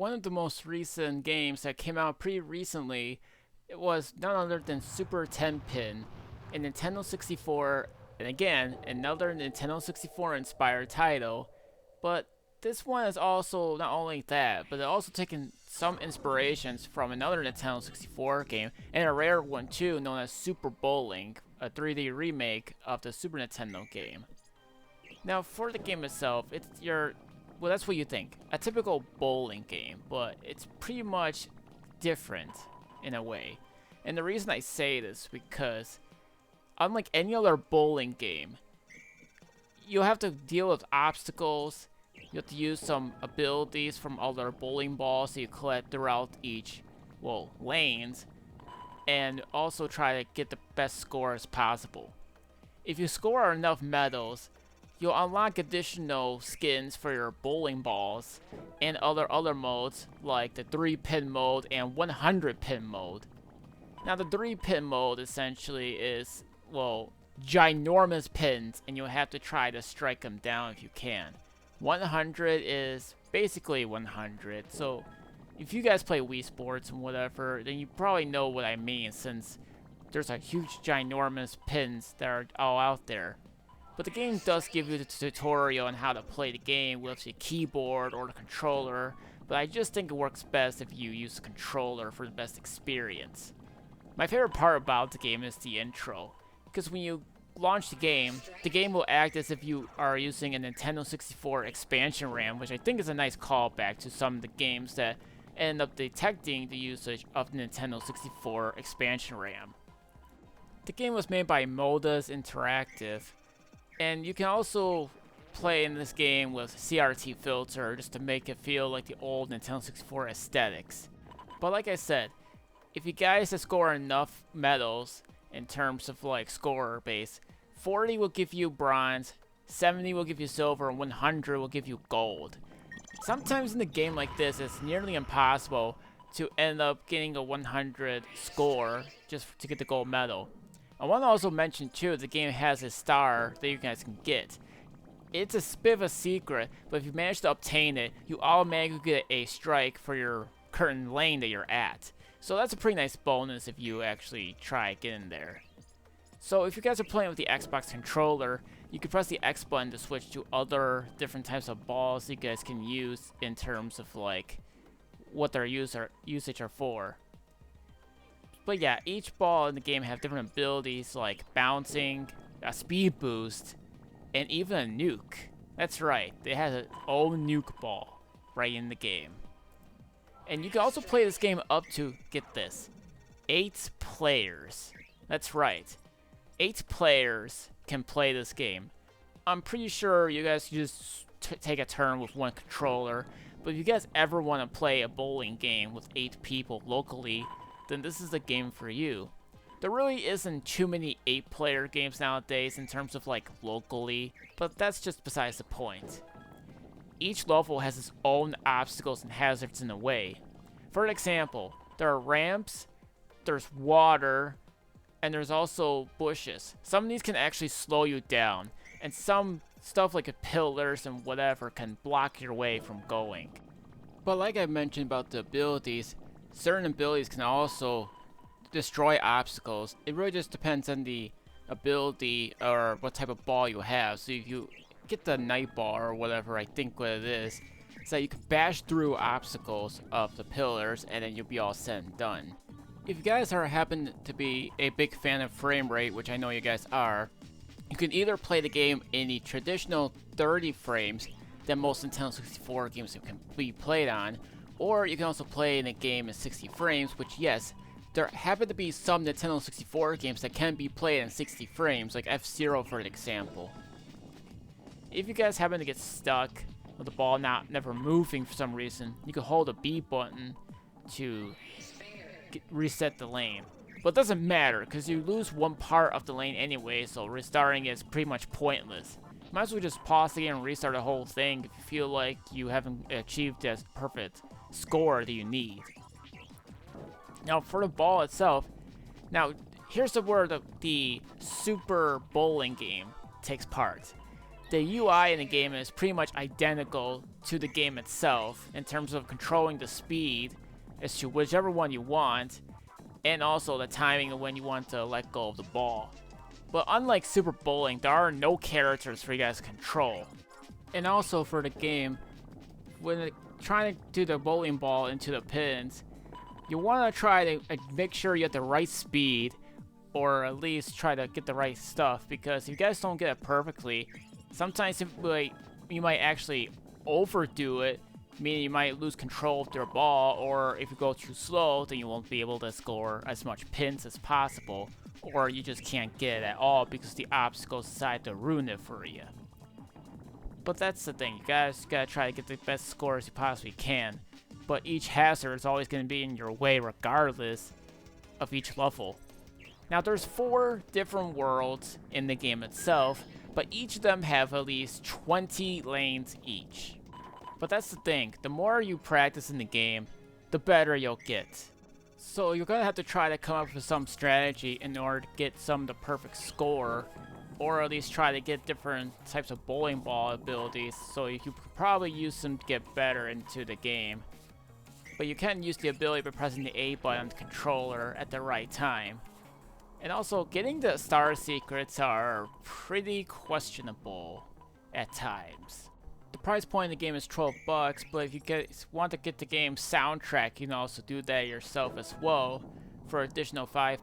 one of the most recent games that came out pretty recently, it was none other than Super 10 Pin, a Nintendo 64, and again, another Nintendo 64 inspired title. But this one is also not only that, but it also taken some inspirations from another Nintendo 64 game, and a rare one too, known as Super Bowling, a 3D remake of the Super Nintendo game. Now, for the game itself, it's your well, that's what you think. A typical bowling game, but it's pretty much different in a way. And the reason I say this because unlike any other bowling game, you have to deal with obstacles. You have to use some abilities from other bowling balls that you collect throughout each, lanes, and also try to get the best score as possible. If you score enough medals, you'll unlock additional skins for your bowling balls and other modes like the 3-pin mode and 100-pin mode. Now the 3-pin mode essentially is, ginormous pins, and you'll have to try to strike them down if you can. 100 is basically 100, so if you guys play Wii Sports and whatever, then you probably know what I mean, since there's a huge ginormous pins that are all out there. But the game does give you the tutorial on how to play the game with the keyboard or the controller, but I just think it works best if you use the controller for the best experience. My favorite part about the game is the intro, because when you launch the game will act as if you are using a Nintendo 64 expansion RAM, which I think is a nice callback to some of the games that end up detecting the usage of the Nintendo 64 expansion RAM. The game was made by Modus Interactive, and you can also play in this game with CRT filter just to make it feel like the old Nintendo 64 aesthetics. But like I said, if you guys score enough medals in terms of score base, 40 will give you bronze, 70 will give you silver, and 100 will give you gold. Sometimes in a game like this, it's nearly impossible to end up getting a 100 score just to get the gold medal. I want to also mention too, the game has a star that you guys can get. It's a bit of a secret, but if you manage to obtain it, you automatically get a strike for your current lane that you're at. So that's a pretty nice bonus if you actually try getting there. So if you guys are playing with the Xbox controller, you can press the X button to switch to other different types of balls you guys can use in terms of what their usage are for. But yeah, each ball in the game have different abilities like bouncing, a speed boost, and even a nuke. That's right, they have an own nuke ball right in the game. And you can also play this game up to, get this, 8 players. That's right, 8 players can play this game. I'm pretty sure you guys can just take a turn with one controller, but if you guys ever want to play a bowling game with 8 people locally, then this is the game for you. There really isn't too many 8-player games nowadays in terms of locally, but that's just besides the point. Each level has its own obstacles and hazards in the way. For example, there are ramps, there's water, and there's also bushes. Some of these can actually slow you down, and some stuff like pillars and whatever can block your way from going. But like I mentioned about the abilities, certain abilities can also destroy obstacles. It really just depends on the ability or what type of ball you have. So if you get the night ball or whatever, I think what it is that you can bash through obstacles of the pillars and then you'll be all said and done. If you guys happen to be a big fan of frame rate, which I know you guys are, you can either play the game in the traditional 30 frames that most Nintendo 64 games can be played on, or you can also play in a game in 60 frames, which yes, there happen to be some Nintendo 64 games that can be played in 60 frames, like F-Zero for example. If you guys happen to get stuck with the ball never moving for some reason, you can hold the B button to reset the lane. But it doesn't matter, because you lose one part of the lane anyway, so restarting is pretty much pointless. Might as well just pause the game and restart the whole thing if you feel like you haven't achieved that perfect score that you need. Now for the ball itself, here's where the Super Bowling game takes part. the UI in the game is pretty much identical to the game itself in terms of controlling the speed as to whichever one you want, and also the timing of when you want to let go of the ball. But unlike Super Bowling, there are no characters for you guys to control. And also for the game, when trying to do the bowling ball into the pins, you want to try to make sure you have the right speed, or at least try to get the right stuff, because if you guys don't get it perfectly, sometimes you might actually overdo it, meaning you might lose control of your ball, or if you go too slow, then you won't be able to score as much pins as possible, or you just can't get it at all because the obstacles decide to ruin it for you. But that's the thing, you guys gotta try to get the best scores you possibly can, but each hazard is always going to be in your way regardless of each level. Now there's 4 different worlds in the game itself, but each of them have at least 20 lanes each. But that's the thing, the more you practice in the game, the better you'll get. So you're gonna have to try to come up with some strategy in order to get some of the perfect score, or at least try to get different types of bowling ball abilities, so you could probably use them to get better into the game. But you can use the ability by pressing the A button on the controller at the right time. And also, getting the star secrets are pretty questionable at times. The price point in the game is $12, but if you want to get the game's soundtrack, you can also do that yourself as well for additional $5.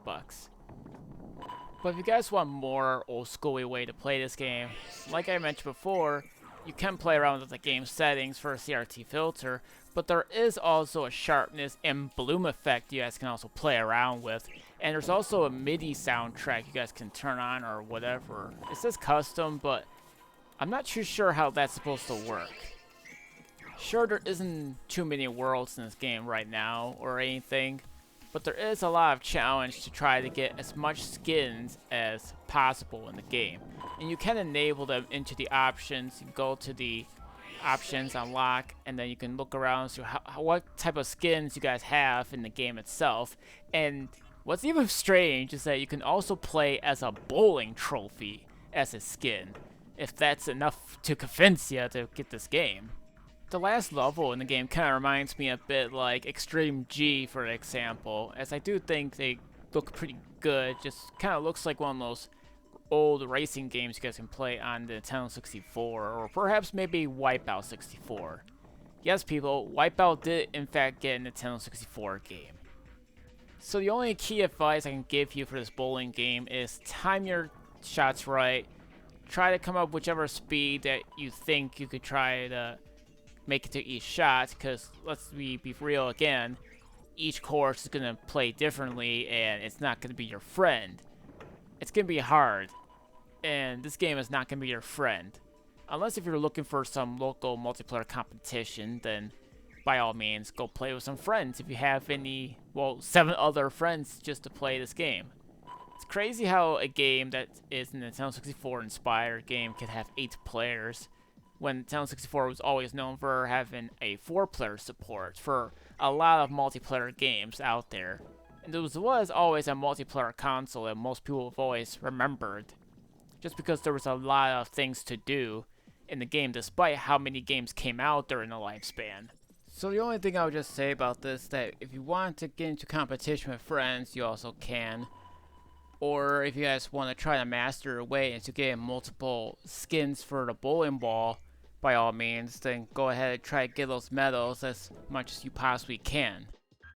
But if you guys want more old school way to play this game, like I mentioned before, you can play around with the game settings for a CRT filter, but there is also a sharpness and bloom effect you guys can also play around with. And there's also a MIDI soundtrack you guys can turn on or whatever. It says custom, but I'm not too sure how that's supposed to work. Sure, there isn't too many worlds in this game right now or anything, but there is a lot of challenge to try to get as much skins as possible in the game. And you can enable them into the options. You can go to the options, unlock, and then you can look around and see what type of skins you guys have in the game itself. And what's even strange is that you can also play as a bowling trophy as a skin, if that's enough to convince you to get this game. The last level in the game kind of reminds me a bit like Extreme G, for example, as I do think they look pretty good. Just kind of looks like one of those old racing games you guys can play on the Nintendo 64, or perhaps maybe Wipeout 64. Yes, people, Wipeout did in fact get a Nintendo 64 game. So the only key advice I can give you for this bowling game is time your shots right, try to come up with whichever speed that you think you could try to make it to each shot, because let's be real again, each course is going to play differently and it's not going to be your friend. It's going to be hard, and this game is not going to be your friend. Unless if you're looking for some local multiplayer competition, then by all means go play with some friends if you have any, well, 7 other friends just to play this game. It's crazy how a game that is a Nintendo 64 inspired game can have 8 players, when Nintendo 64 was always known for having a 4-player support for a lot of multiplayer games out there. And there was always a multiplayer console that most people have always remembered, just because there was a lot of things to do in the game despite how many games came out during the lifespan. So the only thing I would just say about this is that if you want to get into competition with friends, you also can. Or if you guys want to try to master your way into getting multiple skins for the bowling ball, by all means, then go ahead and try to get those medals as much as you possibly can.